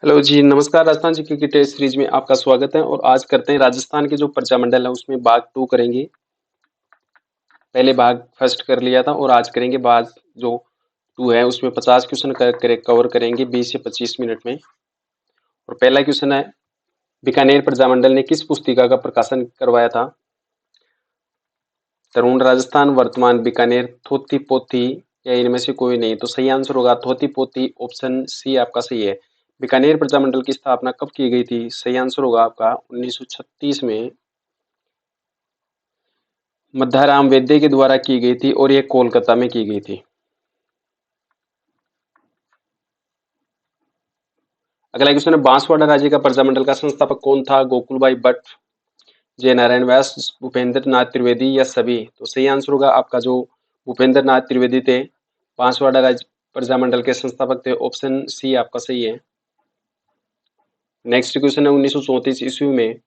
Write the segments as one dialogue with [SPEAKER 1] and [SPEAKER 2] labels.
[SPEAKER 1] Hello जी, नमस्कार। राजस्थान जी cricket test series में आपका स्वागत है और आज करते हैं राजस्थान के जो प्रजामंडल है उसमें भाग टू करेंगे। पहले भाग फर्स्ट कर लिया था और आज करेंगे भाग जो टू है उसमें 50 क्वेश्चन कवर करेंगे 20 से 25 मिनट में। और पहला क्वेश्चन है, बीकानेर प्रजामंडल ने किस पुस्तिका का प्रकाशन करवाया था? तरुण राजस्थान, वर्तमान बीकानेर, थोथी पोथी या इनमें से कोई नहीं। तो सही आंसर होगा थोथी पोथी, ऑप्शन सी आपका सही है। बीकानेर प्रजामंडल की स्थापना कब की गई थी? सही आंसर होगा आपका 1936 में मध्याराम वैद्य के द्वारा की गई थी और यह कोलकाता में की गई थी। अगला क्वेश्चन है, बांसवाड़ा राज्य का प्रजामंडल का संस्थापक कौन था? गोकुलभाई भट्ट, जय नारायण व्यास, भूपेंद्र नाथ त्रिवेदी या सभी? तो सही आंसर होगा आपका जो भूपेंद्र नाथ त्रिवेदी थे, बांसवाड़ा राज्य प्रजामंडल के संस्थापक थे। ऑप्शन सी आपका सही है। नेक्स्ट क्वेश्चन है, 1934 ईस्वी में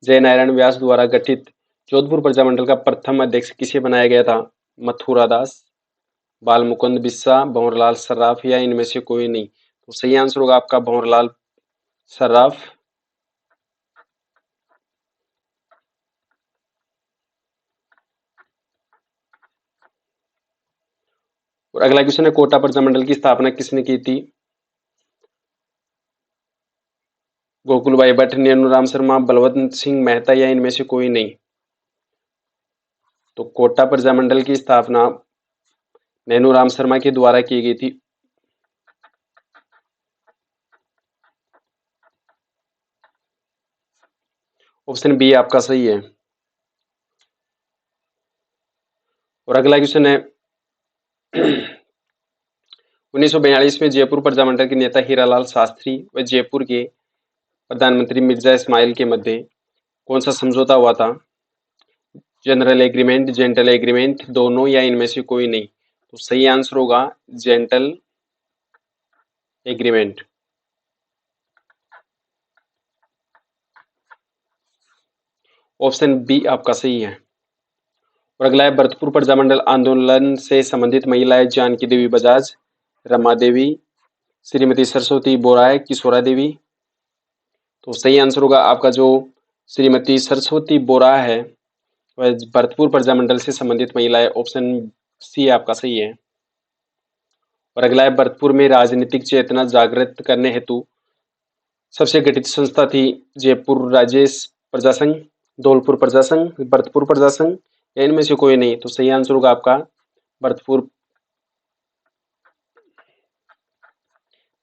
[SPEAKER 1] जय नारायण व्यास द्वारा गठित जोधपुर प्रजामंडल का प्रथम अध्यक्ष किसे बनाया गया था? मथुरा दास, बाल मुकुंद बिस्सा, भंवरलाल सर्राफ या इनमें से कोई नहीं। तो सही आंसर होगा आपका भंवरलाल सर्राफ। और अगला क्वेश्चन है, कोटा प्रजामंडल की स्थापना किसने की थी? गोकुलभाई भट्ट, नेनूराम शर्मा, बलवंत सिंह मेहता या इनमें से कोई नहीं। तो कोटा प्रजामंडल की स्थापना नेनूराम शर्मा के द्वारा की गई थी। ऑप्शन बी आपका सही है। और अगला क्वेश्चन है, 1942 में जयपुर प्रजामंडल के नेता हीरालाल शास्त्री व जयपुर के प्रधानमंत्री मिर्जा इस्माइल के मध्य कौन सा समझौता हुआ था? जनरल एग्रीमेंट, जेंटल एग्रीमेंट, दोनों या इनमें से कोई नहीं। तो सही आंसर होगा जेंटल एग्रीमेंट। ऑप्शन बी आपका सही है। और अगला है, भरतपुर प्रजामंडल आंदोलन से संबंधित महिलाएं जानकी देवी बजाज, रमा देवी, श्रीमती सरस्वती बोराय, किशोरा देवी। तो सही आंसर होगा आपका जो श्रीमती सरस्वती बोरा है वह भरतपुर प्रजामंडल से संबंधित महिला है। ऑप्शन सी आपका सही है। और अगला है, भरतपुर में राजनीतिक चेतना जागृत करने हेतु सबसे गठित संस्था थी जयपुर राजेश प्रजा संघ, धौलपुर प्रजा संघ, भरतपुर प्रजा संघ या इनमें से कोई नहीं। तो सही आंसर होगा आपका भरतपुर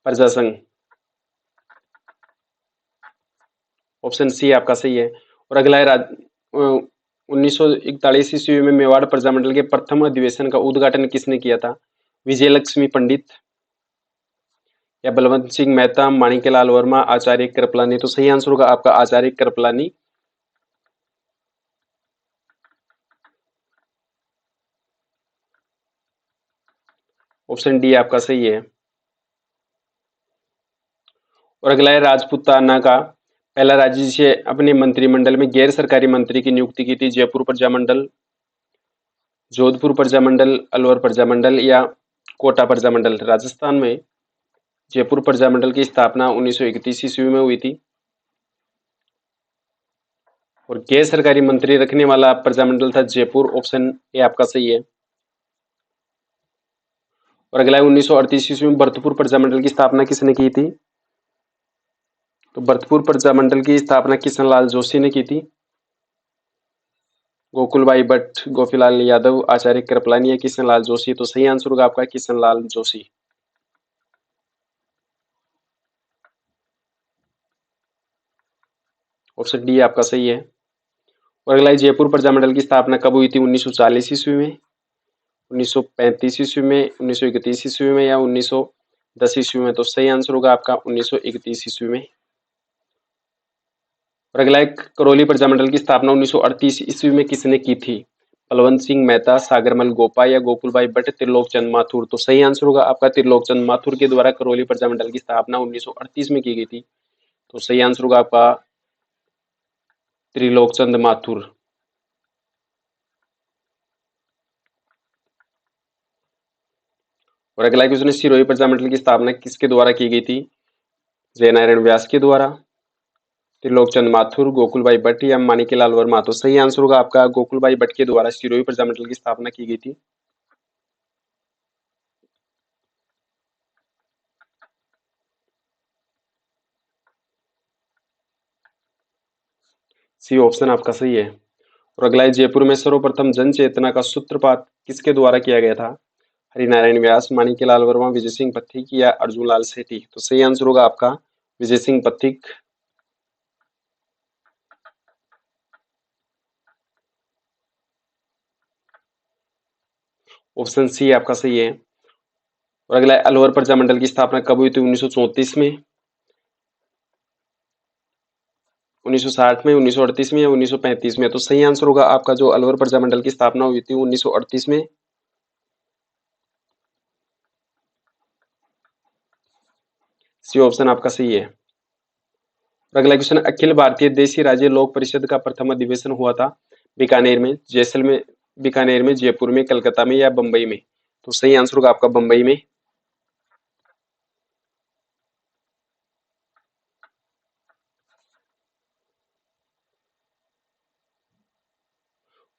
[SPEAKER 1] प्रजा संघ। ऑप्शन सी आपका सही है। और अगला है, 1941 ईस्वी में मेवाड़ प्रजामंडल के प्रथम अधिवेशन का उद्घाटन किसने किया था? विजय लक्ष्मी पंडित या बलवंत सिंह मेहता, माणिक्यलाल वर्मा, आचार्य कृपलानी? तो सही आंसर होगा आपका आचार्य कृपलानी। ऑप्शन डी आपका सही है। और अगला है, राजपूताना का पहला राज्य जिसे अपने मंत्रिमंडल में गैर सरकारी मंत्री की नियुक्ति की थी? जयपुर प्रजामंडल, जोधपुर प्रजामंडल, अलवर प्रजामंडल या कोटा प्रजामंडल? राजस्थान में जयपुर प्रजामंडल की स्थापना 1931 ईस्वी में हुई थी और गैर सरकारी मंत्री रखने वाला प्रजामंडल था जयपुर। ऑप्शन ए आपका सही है। और अगला है, 1938 ईस्वी में भरतपुर प्रजामंडल की स्थापना किसने की थी? तो भरतपुर प्रजामंडल की स्थापना किशनलाल जोशी ने की थी। गोकुलभाई भट्ट, गोपीलाल यादव, आचार्य कृपलानी या किशनलाल जोशी? तो सही आंसर होगा आपका किशनलाल जोशी। ऑप्शन डी आपका सही है। और अगला है, जयपुर प्रजामंडल की स्थापना कब हुई थी? 1940 ईस्वी में, 1935 ईस्वी में, 1931 ईस्वी में या 1910 ईस्वी में? तो सही आंसर होगा आपका 1931 ईस्वी में। और अगला एक, करौली प्रजामंडल की स्थापना 1938 ईस्वी में किसने की थी? बलवंत सिंह मेहता, सागरमल गोपा या गोकुलभाई भट्ट, त्रिलोक चंद माथुर? तो सही आंसर होगा आपका त्रिलोक चंद माथुर के द्वारा करौली प्रजामंडल की स्थापना 1938 में की गई थी। तो सही आंसर होगा आपका त्रिलोक चंद माथुर। और अगला क्वेश्चन है, सिरोही प्रजामंडल की स्थापना किसके द्वारा की गई थी? जयनारायण व्यास के द्वारा, त्रिलोकचंद माथुर, गोकुलभाई भट्ट या माणिक्यलाल वर्मा। तो सही आंसर होगा आपका गोकुलभाई भट्ट के द्वारा सिरोही प्रजामंडल की स्थापना की गई थी। सी ऑप्शन आपका सही है। और अगला है, जयपुर में सर्वप्रथम जन चेतना का सूत्रपात किसके द्वारा किया गया था? हरिनारायण व्यास, माणिक्यलाल वर्मा, विजय सिंह पथिक या अर्जुन लाल सेठी। तो सही आंसर होगा आपका विजय सिंह पथिक। ऑप्शन सी आपका सही है। और अगला है, अलवर प्रजामंडल की स्थापना कब हुई थी? 1934 में, 1960 में, 1938 में या 1935 में? तो सही आंसर होगा आपका जो अलवर प्रजामंडल की स्थापना हुई थी 1938 में। सी ऑप्शन आपका सही है। और अगला क्वेश्चन, अखिल भारतीय देशी राज्य लोक परिषद का प्रथम अधिवेशन हुआ था बीकानेर में, जैसलमेर, बीकानेर में, जयपुर में, कलकत्ता में या बंबई में? तो सही आंसर होगा आपका बंबई में।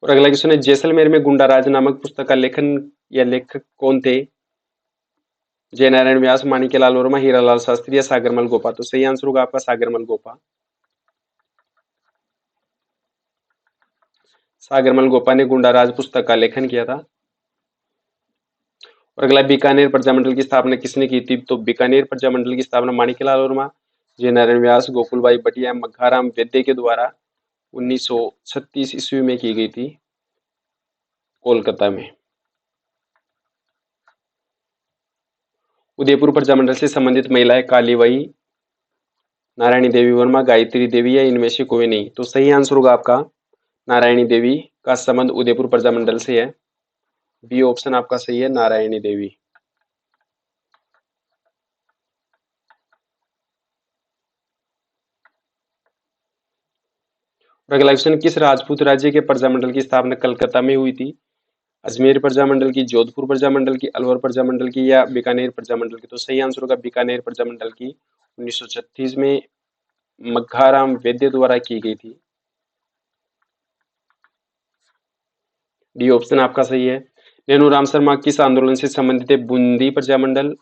[SPEAKER 1] और अगला क्वेश्चन है, जैसलमेर में गुंडाराज नामक पुस्तक का लेखन या लेखक कौन थे? जयनारायण व्यास, माणिक्यलाल वर्मा, हीरालाल शास्त्री या सागरमल गोपा? तो सही आंसर होगा आपका सागरमल गोपा। सागरमल गोपा ने गुंडाराज पुस्तक का लेखन किया था। और अगला, बीकानेर प्रजामंडल की स्थापना किसने की थी? तो बीकानेर प्रजामंडल की स्थापना माणिक्यलाल वर्मा, जयनारायण व्यास, गोकुलभाई भटिया, मक्खाराम वैद्य के द्वारा 1936 ईस्वी में की गई थी, कोलकाता में। उदयपुर प्रजामंडल से संबंधित महिलाएं कालीबाई, नारायणी देवी वर्मा, गायत्री देवी या इनमें से कोई नहीं? तो सही आंसर होगा आपका नारायणी देवी का संबंध उदयपुर प्रजामंडल से है। बी ऑप्शन आपका सही है, नारायणी देवी। और अगला क्वेश्चन, किस राजपूत राज्य के प्रजामंडल की स्थापना कलकत्ता में हुई थी? अजमेर प्रजामंडल की, जोधपुर प्रजामंडल की, अलवर प्रजामंडल की या बीकानेर प्रजामंडल की? तो सही आंसर होगा बीकानेर प्रजामंडल की, 1936 में मक्खाराम वैद्य द्वारा की गई थी। डी ऑप्शन आपका सही है। नैनूराम शर्मा किस आंदोलन से संबंधित है? बूंदी प्रजामंडल,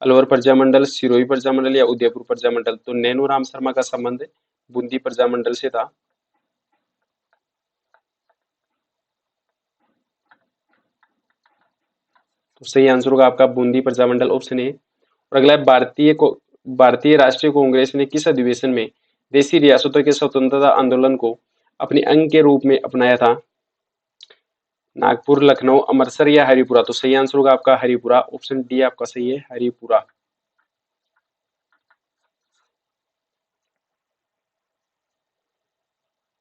[SPEAKER 1] अलवर प्रजामंडल, सिरोही प्रजामंडल या उदयपुर प्रजामंडल? तो नैनूराम शर्मा का संबंध बूंदी प्रजामंडल से था। तो सही आंसर होगा आपका बूंदी प्रजामंडल, ऑप्शन ए। और अगला है, भारतीय राष्ट्रीय कांग्रेस ने किस अधिवेशन में देशी रियासतों के स्वतंत्रता आंदोलन को अपने अंग के रूप में अपनाया था? नागपुर, लखनऊ, अमृतसर या हरिपुरा? तो सही आंसर होगा आपका हरिपुरा, ऑप्शन डी आपका सही है, हरिपुरा।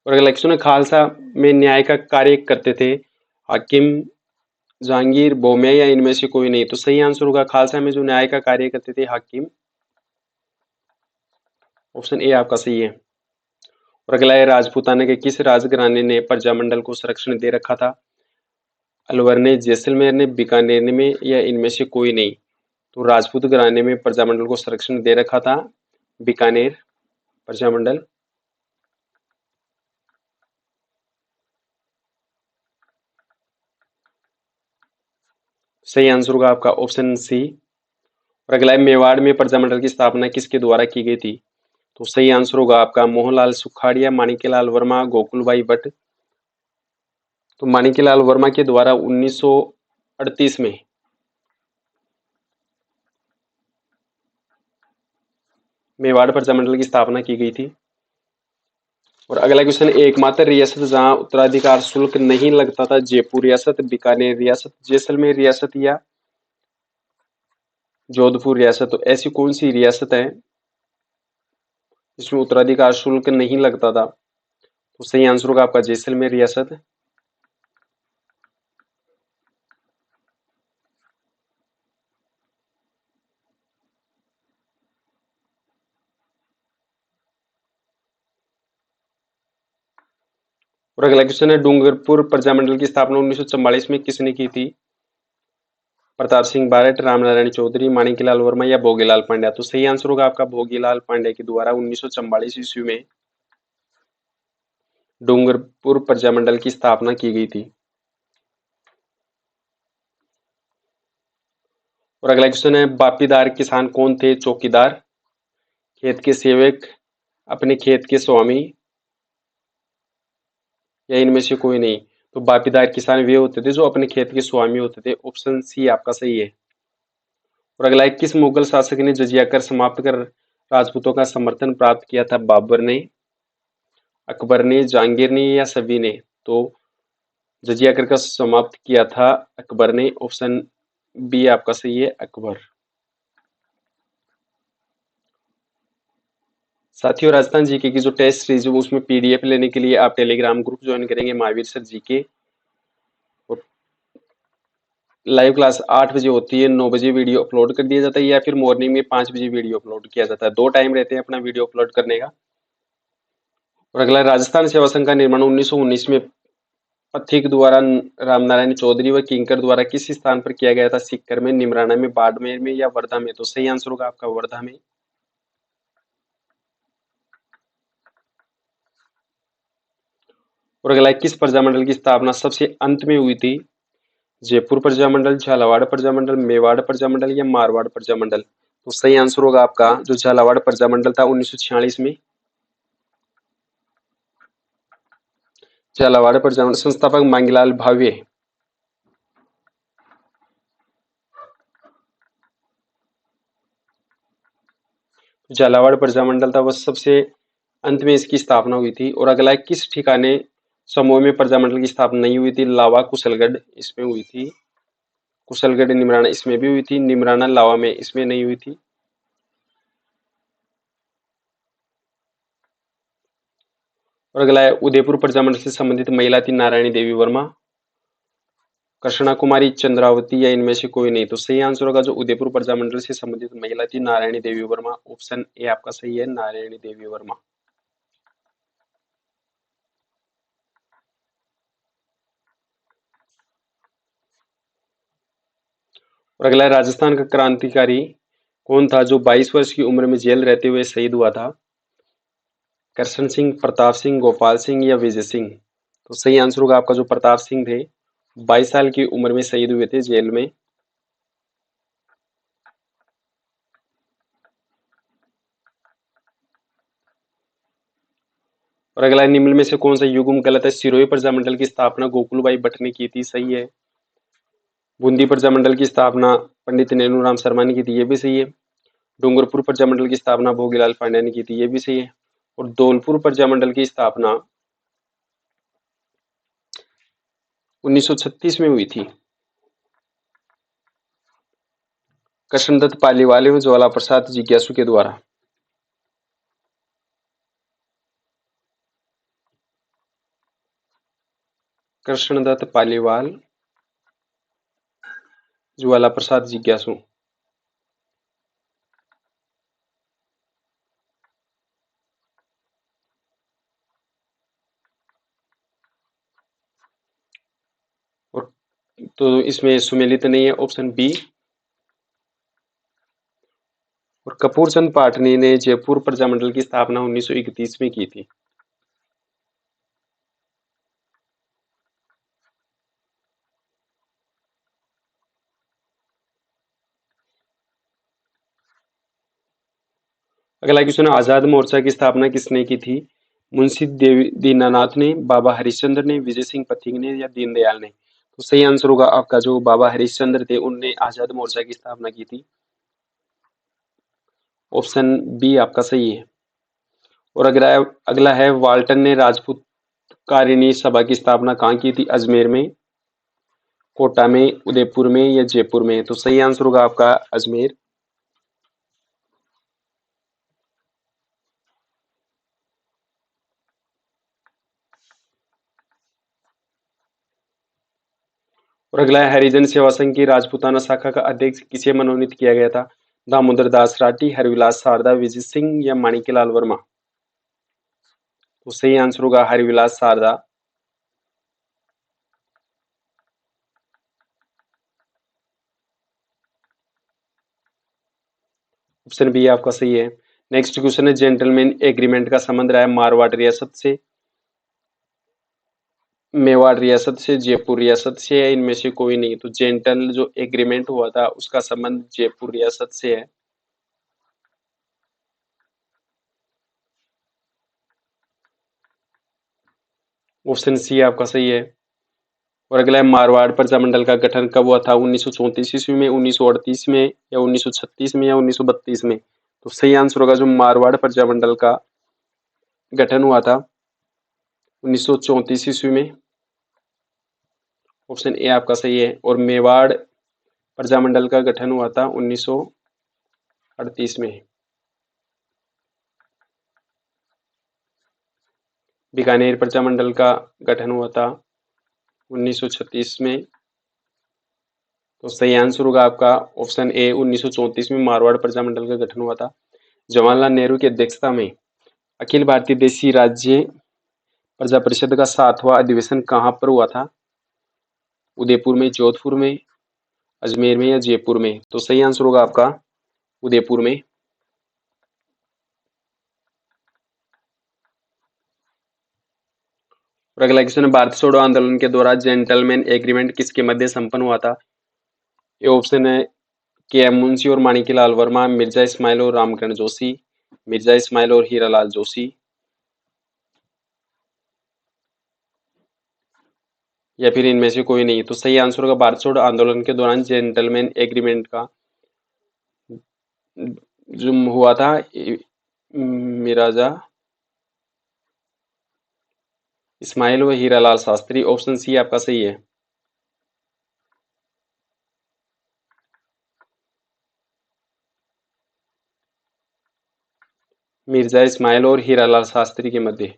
[SPEAKER 1] और अगला क्वेश्चन है, खालसा में न्याय का कार्य करते थे हाकिम, जहांगीर, बोम्या या इनमें से कोई नहीं? तो सही आंसर होगा खालसा में जो न्याय का कार्य करते थे हाकिम, ऑप्शन ए आपका सही है। और अगला है, राजपूताना के किस राजघराने ने प्रजामंडल को संरक्षण दे रखा था? अलवर ने, जैसलमेर ने, बीकानेर में या इनमें से कोई नहीं? तो राजपूत घराने में प्रजामंडल को संरक्षण दे रखा था बीकानेर प्रजामंडल। सही आंसर होगा आपका ऑप्शन सी। और अगला है, मेवाड़ में प्रजामंडल की स्थापना किसके द्वारा की गई थी? तो सही आंसर होगा आपका मोहनलाल सुखाड़िया, माणिक्यलाल वर्मा, गोकुलभाई भट्ट। तो माणिक्यलाल वर्मा के द्वारा 1938 में मेवाड़ प्रजामंडल की स्थापना की गई थी। और अगला क्वेश्चन, एकमात्र रियासत जहां उत्तराधिकार शुल्क नहीं लगता था, जयपुर रियासत, बीकानेर रियासत, जैसलमेर रियासत या जोधपुर रियासत? तो ऐसी कौन सी रियासत है जिसमें उत्तराधिकार शुल्क नहीं लगता था? तो सही आंसर होगा आपका जैसलमेर रियासत। और अगला क्वेश्चन है, डूंगरपुर प्रजामंडल की स्थापना 1944 में किसने की थी? प्रताप सिंह बारट, रामनारायण चौधरी, माणिकलाल वर्मा या भोगीलाल पांड्या। तो सही आंसर होगा आपका भोगीलाल पांड्या के द्वारा 1944 ईस्वी में डूंगरपुर प्रजामंडल की स्थापना की गई थी। और अगला क्वेश्चन है, बापीदार किसान कौन थे? चौकीदार, खेत के सेवक, अपने खेत के स्वामी या इनमें से कोई नहीं। तो बापीदार किसान वे होते थे जो अपने खेत के स्वामी होते थे। ऑप्शन सी आपका सही है। और अगला है, किस मुगल शासक ने जजिया कर समाप्त कर राजपूतों का समर्थन प्राप्त किया था? बाबर ने, अकबर ने, जहांगीर ने या सभी ने? तो जजिया कर का समाप्त किया था अकबर ने। ऑप्शन बी आपका सही है, अकबर। साथियों, राजस्थान जीके की जो टेस्ट सीरीज है उसमें पीडीएफ लेने के लिए आप टेलीग्राम ग्रुप ज्वाइन करेंगे, महावीर सर जीके। और लाइव क्लास 8 बजे होती है, 9 बजे वीडियो अपलोड कर दिया जाता है, या फिर मॉर्निंग में 5 बजे वीडियो अपलोड किया जाता है। 2 टाइम रहते हैं अपना वीडियो अपलोड करने का। और अगला, राजस्थान सेवा संघ का निर्माण 1919 में पथिक द्वारा, रामनारायण चौधरी व किंकर द्वारा किस स्थान पर किया गया था? सीकर में, निमराना में, बाड़मेर में या वर्धा में? तो सही आंसर होगा आपका वर्धा में। और अगला, किस प्रजामंडल की स्थापना सबसे अंत में हुई थी? जयपुर प्रजामंडल, झालावाड़ प्रजामंडल, मेवाड़ प्रजामंडल या मारवाड़ प्रजामंडल? तो सही आंसर होगा आपका जो झालावाड़ प्रजामंडल था 1946 में। झालावाड़ प्रजामंडल संस्थापक मांगीलाल भावे। झालावाड़ प्रजामंडल था वह सबसे अंत में इसकी स्थापना हुई थी। और अगला है, किस ठिकाने समूह में प्रजामंडल की स्थापना नहीं हुई थी? लावा, कुशलगढ़ इसमें हुई थी, कुशलगढ़ निमराना इसमें भी हुई थी, निमराना लावा में इसमें नहीं हुई थी। और अगला है, उदयपुर प्रजामंडल से संबंधित महिला थी नारायणी देवी वर्मा, कृष्णा कुमारी, चंद्रावती या इनमें से कोई नहीं। तो सही आंसर होगा जो उदयपुर प्रजामंडल से संबंधित महिला थी नारायणी देवी वर्मा। ऑप्शन ए आपका सही है, नारायणी देवी वर्मा। और अगला है, राजस्थान का क्रांतिकारी कौन था जो 22 वर्ष की उम्र में जेल रहते हुए शहीद हुआ था? करशन सिंह, प्रताप सिंह, गोपाल सिंह या विजय सिंह? तो सही आंसर होगा आपका जो प्रताप सिंह थे, 22 साल की उम्र में शहीद हुए थे जेल में। और अगला, निम्न में से कौन सा युग्म गलत है? सिरोही प्रजामंडल की स्थापना गोकुलबाई भट्ट ने की थी, सही है। बूंदी प्रजामंडल की स्थापना पंडित नेनूराम शर्मा ने की थी, ये भी सही है। डूंगरपुर प्रजामंडल की स्थापना भोगीलाल पांड्या ने की थी, ये भी सही है। और धौलपुर प्रजामंडल की स्थापना 1936 में हुई थी, कृष्णदत्त पालीवाल एवं ज्वाला प्रसाद जिज्ञासु के द्वारा। कृष्णदत्त पालीवाल, ज्वाला प्रसाद जिज्ञासु। और तो इसमें सुमेलित नहीं है, ऑप्शन बी। और कपूर चंद पाटनी ने जयपुर प्रजामंडल की स्थापना 1931 में की थी। अगला क्वेश्चन है, आजाद मोर्चा की स्थापना किसने की थी? मुंशी दीनानाथ ने, बाबा हरिश्चंद्र ने, विजय सिंह पथिक ने या दीनदयाल ने? तो सही आंसर होगा आपका जो बाबा हरिश्चंद्र थे, उनने आजाद मोर्चा की स्थापना की थी। ऑप्शन बी आपका सही है। और अगला है, वाल्टन ने राजपूत कारिणी सभा की स्थापना कहाँ की थी? अजमेर में, कोटा में, उदयपुर में या जयपुर में? तो सही आंसर होगा आपका अजमेर। और अगला है, हरिजन सेवा संघ की राजपूताना शाखा का अध्यक्ष किसे मनोनीत किया गया था? दामोदर दास राठी, हरविलास शारदा, विजय सिंह या माणिक्यलाल वर्मा? तो सही आंसर होगा हरविलास शारदा। ऑप्शन बी आपका सही है। नेक्स्ट क्वेश्चन है, जेंटलमैन एग्रीमेंट का संबंध रहा है मारवाड़ रियासत से, मेवाड़ रियासत से, जयपुर रियासत से, या इनमें से कोई नहीं। तो जेंटल जो एग्रीमेंट हुआ था उसका संबंध जयपुर रियासत से है। ऑप्शन सी आपका सही है। और अगला है, मारवाड़ प्रजामंडल का गठन कब हुआ था? 1934 ईस्वी में, 1938 में, या 1936 में, या 1932 में? तो सही आंसर होगा जो मारवाड़ प्रजामंडल का गठन हुआ था 1934 ईस्वी में। ऑप्शन ए आपका सही है। और मेवाड़ प्रजामंडल का गठन हुआ था 1938 में। बीकानेर प्रजामंडल का गठन हुआ था 1936 में। तो सही आंसर होगा आपका ऑप्शन ए, 1934 में मारवाड़ प्रजामंडल का गठन हुआ था। जवाहरलाल नेहरू की अध्यक्षता में अखिल भारतीय देशी राज्य प्रजा परिषद का 7वां अधिवेशन कहाँ पर हुआ था? उदयपुर में, जोधपुर में, अजमेर में, या जयपुर में? तो सही आंसर होगा आपका उदयपुर में। और अगला क्वेश्चन है, भारत छोड़ो आंदोलन के दौरान जेंटलमैन एग्रीमेंट किसके मध्य संपन्न हुआ था? ये ऑप्शन है, के एम मुंशी और माणिक्यलाल वर्मा, मिर्जा इस्माइल और रामकरण जोशी, मिर्जा इस्माइल और हीरालाल जोशी, या फिर इनमें से कोई नहीं। तो सही आंसर होगा भारत छोड़ो आंदोलन के दौरान जेंटलमैन एग्रीमेंट का जो हुआ था मिर्जा इस्माइल व हीरालाल शास्त्री। ऑप्शन सी आपका सही है। मिर्जा इस्माइल और हीरालाल शास्त्री के मध्य।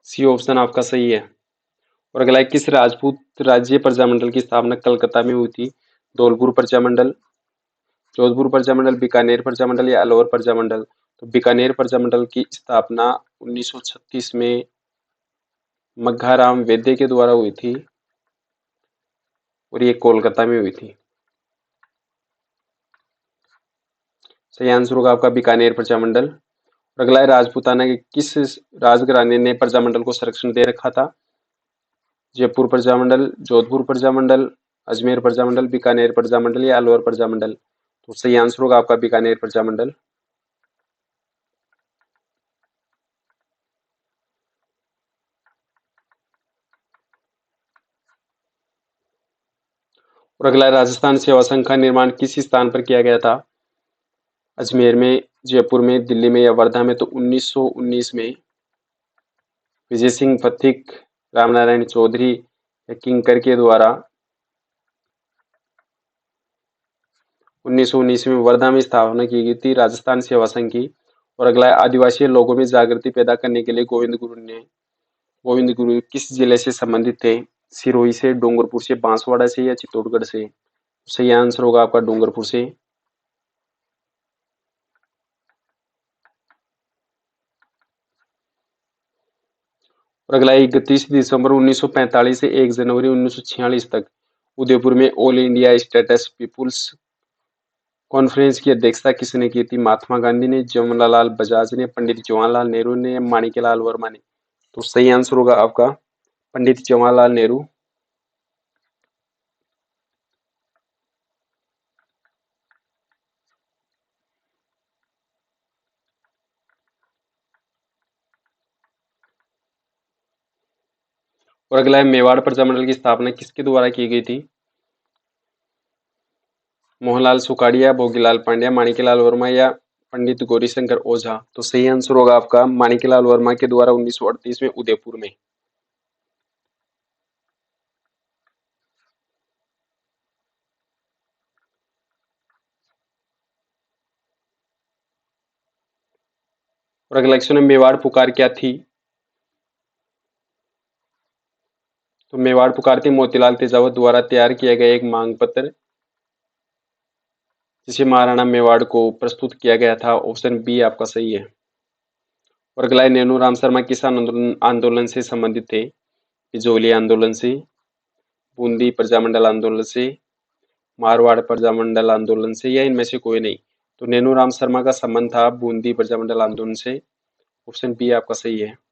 [SPEAKER 1] सी ऑप्शन आपका सही है। और अगला है, किस राजपूत राज्य प्रजामंडल की स्थापना कलकत्ता में हुई थी? धौलपुर प्रजामंडल, जोधपुर प्रजामंडल, बीकानेर प्रजामंडल, या अलवर प्रजामंडल? तो बीकानेर प्रजामंडल की स्थापना 1936 में मघाराम वैद्य के द्वारा हुई थी और ये कोलकाता में हुई थी। सही आंसर होगा आपका बीकानेर प्रजामंडल। और अगला है, राजपूताना के किस राजघराने ने प्रजामंडल को संरक्षण दे रखा था? जयपुर प्रजामंडल, जोधपुर प्रजामंडल, अजमेर प्रजामंडल, बीकानेर प्रजामंडल, या अलवर प्रजामंडल? तो सही आंसर होगा आपका बीकानेर प्रजामंडल। और अगला है, राजस्थान सेवा संघ का निर्माण किस स्थान पर किया गया था? अजमेर में, जयपुर में, दिल्ली में, या वर्धा में? तो 1919 में विजय सिंह पथिक, रामनारायण चौधरी, या किंकर के द्वारा 1919 में वर्धा में स्थापना की गई थी राजस्थान सेवा संघ की। और अगला है, आदिवासी लोगों में जागृति पैदा करने के लिए गोविंद गुरु किस जिले से संबंधित थे? सिरोही से, डूंगरपुर से, बांसवाड़ा से, या चित्तौड़गढ़ से? सही आंसर होगा आपका डूंगरपुर से। और अगला है, 31 दिसंबर 1945 से 1 जनवरी 1946 तक उदयपुर में all India states peoples conference की अध्यक्षता किसने की थी? महात्मा गांधी ने, जवाहरलाल बजाज ने, पंडित जवाहरलाल नेहरू ने, या माणिक्यलाल वर्मा ने? तो सही आंसर होगा आपका पंडित जवाहरलाल नेहरू। और अगला है, मेवाड़ प्रजामंडल की स्थापना किसके द्वारा की गई थी? मोहनलाल सुखाड़िया, भोगीलाल पांड्या, माणिक्यलाल वर्मा, या पंडित गौरीशंकर ओझा? तो सही आंसर होगा आपका माणिक्यलाल वर्मा के द्वारा 1938 में उदयपुर में। और अगला क्वेश्चन है, मेवाड़ पुकार क्या थी? तो मेवाड़ पुकार थी मोतीलाल तेजावत द्वारा तैयार किया गया एक मांग पत्र जिसे महाराणा मेवाड़ को प्रस्तुत किया गया था। ऑप्शन बी आपका सही है। और अगला है, नैनू राम शर्मा किस आंदोलन आंदोलन से संबंधित थे? पिजोली आंदोलन से, बूंदी प्रजामंडल आंदोलन से, मारवाड़ प्रजामंडल आंदोलन से, या इनमें से कोई नहीं? तो नैनूराम शर्मा का संबंध था बूंदी प्रजामंडल आंदोलन से। ऑप्शन बी आपका सही है।